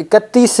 31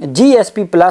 GSP+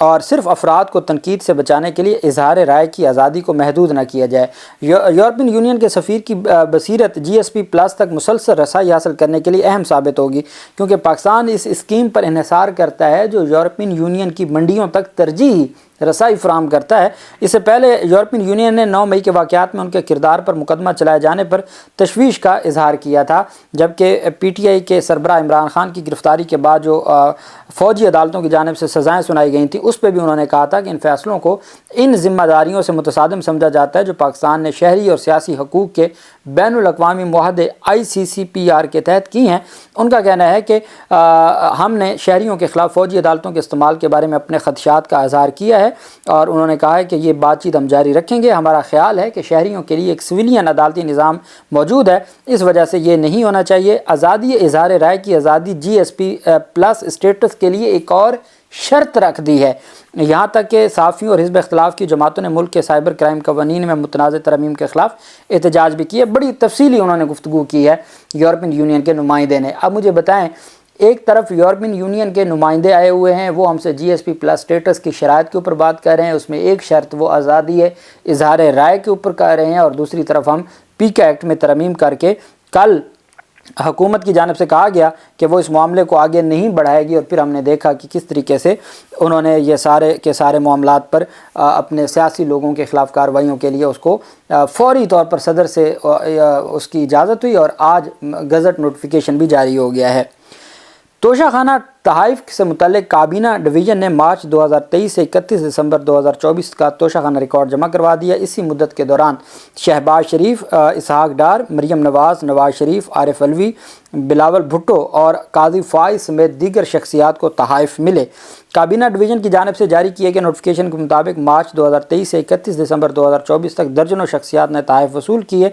اور صرف افراد کو تنقید سے بچانے کے لیے اظہار رائے کی آزادی کو محدود نہ کیا جائے۔ یورپین یونین کے سفیر کی بصیرت GSP+ تک مسلسل رسائی حاصل کرنے کے لیے اہم ثابت ہوگی، کیونکہ پاکستان اس اسکیم پر انحصار کرتا ہے جو یورپین یونین کی منڈیوں تک ترجیحی رسائی فراہم کرتا ہے۔ اس سے پہلے یورپین یونین نے 9 مئی کے واقعات میں ان کے کردار پر مقدمہ چلائے جانے پر تشویش کا اظہار کیا تھا، جبکہ PTI کے سربراہ عمران خان کی گرفتاری کے بعد جو فوجی عدالتوں کی جانب سے سزائیں سنائی گئی تھیں اس پہ بھی انہوں نے کہا تھا کہ ان فیصلوں کو ان ذمہ داریوں سے متصادم سمجھا جاتا ہے جو پاکستان نے شہری اور سیاسی حقوق کے بین الاقوامی معاہدے ICCPR کے تحت کی ہیں۔ ان کا کہنا ہے کہ ہم نے شہریوں کے خلاف فوجی عدالتوں کے استعمال کے بارے میں اپنے خدشات کا اظہار کیا ہے، اور انہوں نے کہا ہے کہ یہ بات چیت ہم جاری رکھیں گے۔ ہمارا خیال ہے کہ شہریوں کے لیے ایک سویلین عدالتی نظام موجود ہے، اس وجہ سے یہ نہیں ہونا چاہیے۔ آزادی اظہار رائے کی آزادی GSP+ اسٹیٹس کے لیے ایک اور شرط رکھ دی ہے، یہاں تک کہ صحافیوں اور حزب اختلاف کی جماعتوں نے ملک کے سائبر کرائم قوانین میں متنازع ترمیم کے خلاف احتجاج بھی کیا۔ بڑی تفصیلی انہوں نے گفتگو کی ہے یورپین یونین کے نمائندے نے۔ اب مجھے بتائیں، ایک طرف یورپین یونین کے نمائندے آئے ہوئے ہیں، وہ ہم سے GSP+ اسٹیٹس کی شرائط کے اوپر بات کر رہے ہیں، اس میں ایک شرط وہ آزادی ہے اظہار رائے کے اوپر کر رہے ہیں، اور دوسری طرف ہم PICA ایکٹ میں ترمیم کر کے کل حکومت کی جانب سے کہا گیا کہ وہ اس معاملے کو آگے نہیں بڑھائے گی، اور پھر ہم نے دیکھا کہ کس طریقے سے انہوں نے یہ سارے کے سارے معاملات پر اپنے سیاسی لوگوں کے خلاف کارروائیوں کے لیے اس کو فوری طور پر صدر سے اس کی اجازت ہوئی، اور آج گزٹ نوٹیفیکیشن بھی جاری ہو گیا ہے۔ توشہ خانہ تحائف سے متعلق کابینہ ڈویژن نے مارچ 2023 سے 31 دسمبر 2024 کا توشہ خانہ ریکارڈ جمع کروا دیا۔ اسی مدت کے دوران شہباز شریف، اسحاق ڈار، مریم نواز، نواز شریف، عارف علوی، بلاول بھٹو اور قاضی فائز سمیت دیگر شخصیات کو تحائف ملے۔ کابینہ ڈویژن کی جانب سے جاری کیے گئے نوٹیفیکیشن کے مطابق مارچ 2023 سے 31 دسمبر 2024 تک درجنوں شخصیات نے تحائف وصول کیے۔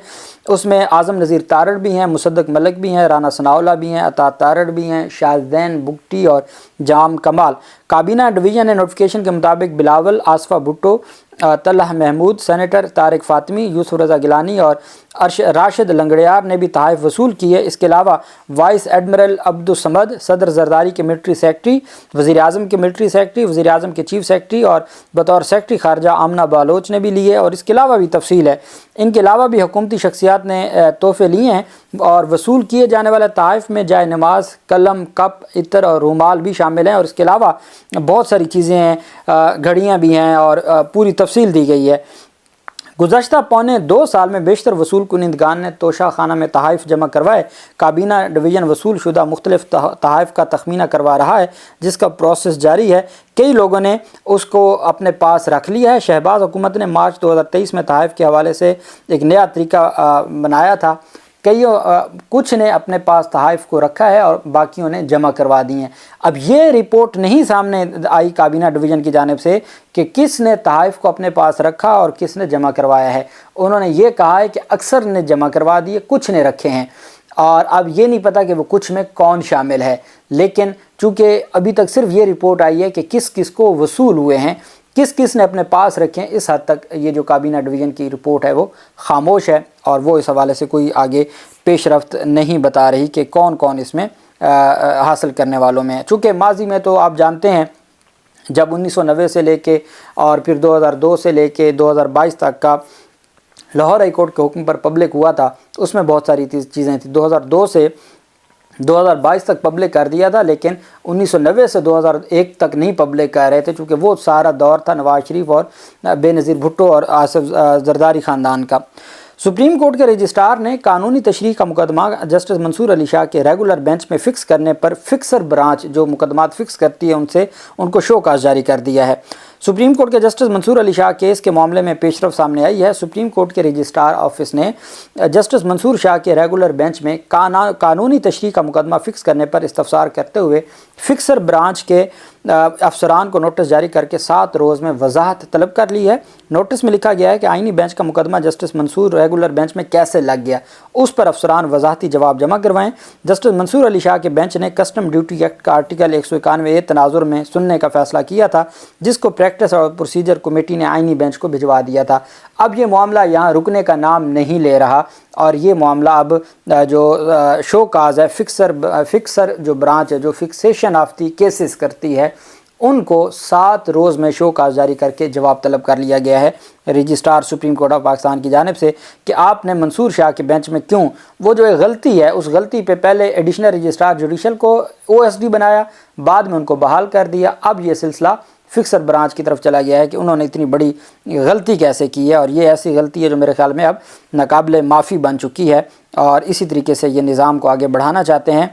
اس میں اعظم نذیر تارڑ بھی ہیں، مصدق ملک بھی ہیں، رانا ثناءاللہ بھی ہیں، عطا تارڑ بھی ہیں، شاذین بگٹی اور جام کمال۔ کابینہ ڈویژن نے نوٹیفیکیشن کے مطابق بلاول، آصفہ بھٹو، طلحہ محمود، سینیٹر طارق فاطمی، یوسف رضا گیلانی اور راشد لنگڑیار نے بھی تحائف وصول کیے۔ اس کے علاوہ وائس ایڈمرل عبدالصمد، صدر زرداری کے ملٹری سیکرٹری، وزیر اعظم کے ملٹری سیکرٹری، وزیر اعظم کے چیف سیکرٹری اور بطور سیکرٹری خارجہ آمنہ بالوچ نے بھی لیے، اور اس کے علاوہ بھی تفصیل ہے۔ ان کے علاوہ بھی حکومتی شخصیات نے تحفے لیے ہیں، اور وصول کیے جانے والے تحائف میں جائے نماز، قلم، کپ، عطر اور رومال بھی شامل ہیں، اور اس کے علاوہ بہت ساری چیزیں ہیں، گھڑیاں بھی ہیں، اور پوری تفصیل دی گئی ہے۔ گزشتہ پونے 2 سال میں بیشتر وصول کنندگان نے توشہ خانہ میں تحائف جمع کروائے۔ کابینہ ڈویژن وصول شدہ مختلف تحائف کا تخمینہ کروا رہا ہے، جس کا پروسیس جاری ہے۔ کئی لوگوں نے اس کو اپنے پاس رکھ لیا ہے۔ شہباز حکومت نے مارچ 2023 میں تحائف کے حوالے سے ایک نیا طریقہ بنایا تھا۔ کچھ نے اپنے پاس تحائف کو رکھا ہے اور باقیوں نے جمع کروا دی ہیں۔ اب یہ رپورٹ نہیں سامنے آئی کابینہ ڈویژن کی جانب سے کہ کس نے تحائف کو اپنے پاس رکھا اور کس نے جمع کروایا ہے۔ انہوں نے یہ کہا ہے کہ اکثر نے جمع کروا دیے، کچھ نے رکھے ہیں، اور اب یہ نہیں پتہ کہ وہ کچھ میں کون شامل ہے۔ لیکن چونکہ ابھی تک صرف یہ رپورٹ آئی ہے کہ کس کس کو وصول ہوئے ہیں، کس کس نے اپنے پاس رکھے ہیں، اس حد تک یہ جو کابینہ ڈویژن کی رپورٹ ہے وہ خاموش ہے، اور وہ اس حوالے سے کوئی آگے پیش رفت نہیں بتا رہی کہ کون کون اس میں حاصل کرنے والوں میں ہے۔ چونکہ ماضی میں تو آپ جانتے ہیں جب 1990 سے لے کے اور پھر 2002 سے لے کے 2022 تک کا لاہور ہائی کورٹ کے حکم پر پبلک ہوا تھا، اس میں بہت ساری چیزیں تھیں۔ 2002 سے 2022 تک پبلک کر دیا تھا، لیکن 1990 سے 2001 تک نہیں پبلک کر رہے تھے، چونکہ وہ سارا دور تھا نواز شریف اور بے نظیر بھٹو اور آصف زرداری خاندان کا۔ سپریم کورٹ کے رجسٹرار نے قانونی تشریح کا مقدمہ جسٹس منصور علی شاہ کے ریگولر بینچ میں فکس کرنے پر فکسر برانچ جو مقدمات فکس کرتی ہے ان کو شو کاز جاری کر دیا ہے۔ سپریم کورٹ کے جسٹس منصور علی شاہ کیس کے معاملے میں پیش رفت سامنے آئی ہے۔ سپریم کورٹ کے رجسٹرار آفس نے جسٹس منصور شاہ کے ریگولر بینچ میں قانونی تشریح کا مقدمہ فکس کرنے پر استفسار کرتے ہوئے فکسر برانچ کے افسران کو نوٹس جاری کر کے 7 روز میں وضاحت طلب کر لی ہے۔ نوٹس میں لکھا گیا ہے کہ آئینی بینچ کا مقدمہ جسٹس منصور ریگولر بینچ میں کیسے لگ گیا، اس پر افسران وضاحتی جواب جمع کروائیں۔ جسٹس منصور علی شاہ کے بینچ نے کسٹم ڈیوٹی ایکٹ کا آرٹیکل 191 تناظر میں سننے کا فیصلہ کیا تھا، جس کو پریکٹس اور پروسیجر کمیٹی نے آئینی بینچ کو بھجوا دیا تھا۔ اب یہ معاملہ یہاں رکنے کا نام نہیں لے رہا، اور یہ معاملہ اب جو شو کاز ہے، فکسر جو برانچ ہے جو فکسیشن آف دی کیسز کرتی ہے، ان کو 7 روز میں شو کاز جاری کر کے جواب طلب کر لیا گیا ہے registrar supreme Court of Pakistan کی جانب سے کہ آپ نے منصور شاہ کے بینچ میں کیوں وہ جو ایک غلطی ہے اس غلطی پہ پہلے ایڈیشنل رجسٹرار جوڈیشل کو OSD بنایا، بعد میں ان کو بحال کر دیا، اب یہ سلسلہ فکسر برانچ کی طرف چلا گیا ہے کہ انہوں نے اتنی بڑی غلطی کیسے کی ہے، اور یہ ایسی غلطی ہے جو میرے خیال میں اب ناقابل معافی بن چکی ہے، اور اسی طریقے سے یہ نظام کو آگے بڑھانا چاہتے ہیں۔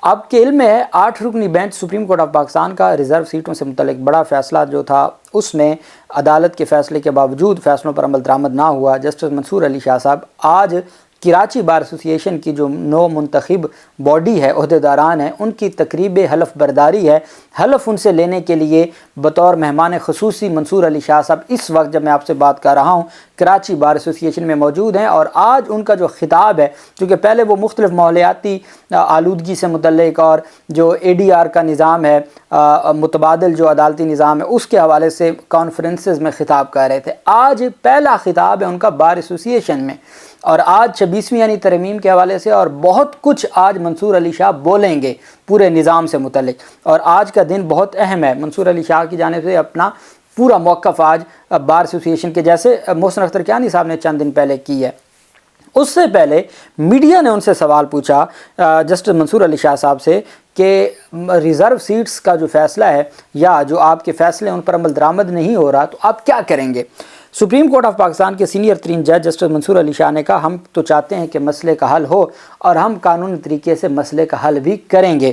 آپ کے علم میں ہے 8 رکنی bench Supreme Court of Pakistan کا ریزرو سیٹوں سے متعلق بڑا فیصلہ جو تھا، اس میں عدالت کے فیصلے کے باوجود فیصلوں پر عمل درآمد نہ ہوا۔ جسٹس منصور علی شاہ صاحب آج کراچی بار ایسوسی ایشن کی جو نو منتخب باڈی ہے، عہدیداران ہیں، ان کی تقریب حلف برداری ہے۔ حلف ان سے لینے کے لیے بطور مہمان خصوصی منصور علی شاہ صاحب اس وقت جب میں آپ سے بات کر رہا ہوں کراچی بار ایسوسی ایشن میں موجود ہیں، اور آج ان کا جو خطاب ہے، کیونکہ پہلے وہ مختلف ماحولیاتی آلودگی سے متعلق اور جو ADR کا نظام ہے، متبادل جو عدالتی نظام ہے، اس کے حوالے سے کانفرنسز میں خطاب کر رہے تھے۔ آج پہلا خطاب ہے ان کا بار ایسوسی ایشن میں، اور آج 26ویں یعنی ترمیم کے حوالے سے اور بہت کچھ آج منصور علی شاہ بولیں گے پورے نظام سے متعلق، اور آج کا دن بہت اہم ہے۔ منصور علی شاہ کی جانب سے اپنا پورا موقف آج بار ایسوسی ایشن کے، جیسے محسن اختر کیانی صاحب نے چند دن پہلے کی ہے، اس سے پہلے میڈیا نے ان سے سوال پوچھا جسٹس منصور علی شاہ صاحب سے کہ ریزرو سیٹس کا جو فیصلہ ہے یا جو آپ کے فیصلے ان پر عمل درآمد نہیں ہو رہا، تو آپ کیا کریں گے؟ سپریم کورٹ آف پاکستان کے سینئر ترین جج جسٹس منصور علی شاہ نے کہا، ہم تو چاہتے ہیں کہ مسئلے کا حل ہو اور ہم قانونی طریقے سے مسئلے کا حل بھی کریں گے۔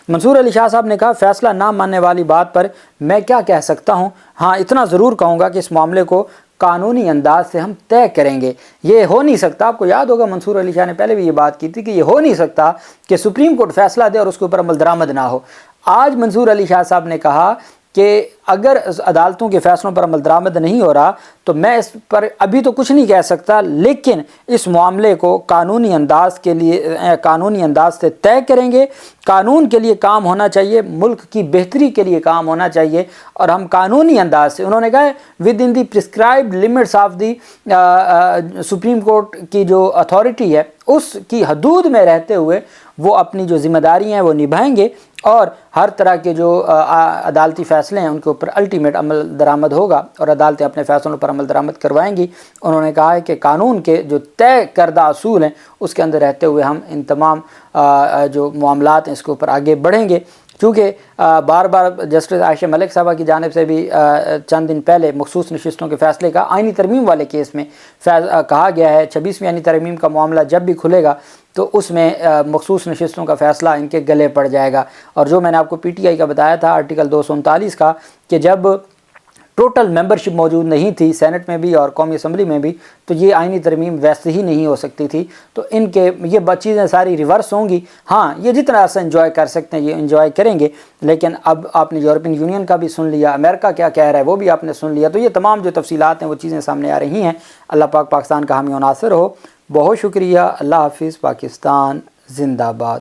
منصور علی شاہ صاحب نے کہا، فیصلہ نہ ماننے والی بات پر میں کیا کہہ سکتا ہوں، ہاں اتنا ضرور کہوں گا کہ اس معاملے کو قانونی انداز سے ہم طے کریں گے۔ یہ ہو نہیں سکتا، آپ کو یاد ہوگا منصور علی شاہ نے پہلے بھی یہ بات کی تھی کہ یہ ہو نہیں سکتا کہ سپریم کورٹ فیصلہ دے اور اس کے اوپر عمل درآمد نہ ہو۔ آج منصور علی شاہ صاحب نے کہا کہ اگر عدالتوں کے فیصلوں پر عمل درآمد نہیں ہو رہا تو میں اس پر ابھی تو کچھ نہیں کہہ سکتا، لیکن اس معاملے کو قانونی انداز سے طے کریں گے۔ قانون کے لیے کام ہونا چاہیے، ملک کی بہتری کے لیے کام ہونا چاہیے، اور ہم قانونی انداز سے، انہوں نے کہا with in the prescribed limits of the supreme court کی جو اتھارٹی ہے اس کی حدود میں رہتے ہوئے وہ اپنی جو ذمہ داری ہیں وہ نبھائیں گے، اور ہر طرح کے جو عدالتی فیصلے ہیں ان کے اوپر الٹیمیٹ عمل درآمد ہوگا اور عدالتیں اپنے فیصلوں پر عمل درآمد کروائیں گی۔ انہوں نے کہا ہے کہ قانون کے جو طے کردہ اصول ہیں اس کے اندر رہتے ہوئے ہم ان تمام جو معاملات ہیں اس کے اوپر آگے بڑھیں گے، کیونکہ بار بار جسٹس عائشہ ملک صاحبہ کی جانب سے بھی چند دن پہلے مخصوص نشستوں کے فیصلے کا آئینی ترمیم والے کیس میں کہا گیا ہے 26ویں یعنی ترمیم کا معاملہ جب بھی کھلے گا تو اس میں مخصوص نشستوں کا فیصلہ ان کے گلے پڑ جائے گا۔ اور جو میں نے آپ کو PTI کا بتایا تھا آرٹیکل 239 کا، کہ جب ٹوٹل ممبرشپ موجود نہیں تھی سینٹ میں بھی اور قومی اسمبلی میں بھی، تو یہ آئینی ترمیم ویسے ہی نہیں ہو سکتی تھی، تو ان کے یہ چیزیں ساری ریورس ہوں گی۔ ہاں یہ جتنا ایسا انجوائے کر سکتے ہیں یہ انجوائے کریں گے، لیکن اب آپ نے یورپین یونین کا بھی سن لیا، امریکہ کیا کہہ رہا ہے وہ بھی آپ نے سن لیا، تو یہ تمام جو تفصیلات ہیں وہ چیزیں سامنے آ رہی ہیں۔ اللہ پاک پاکستان کا حامی و ناصر ہو۔ بہت شکریہ۔ اللہ حافظ۔ پاکستان زندہ باد۔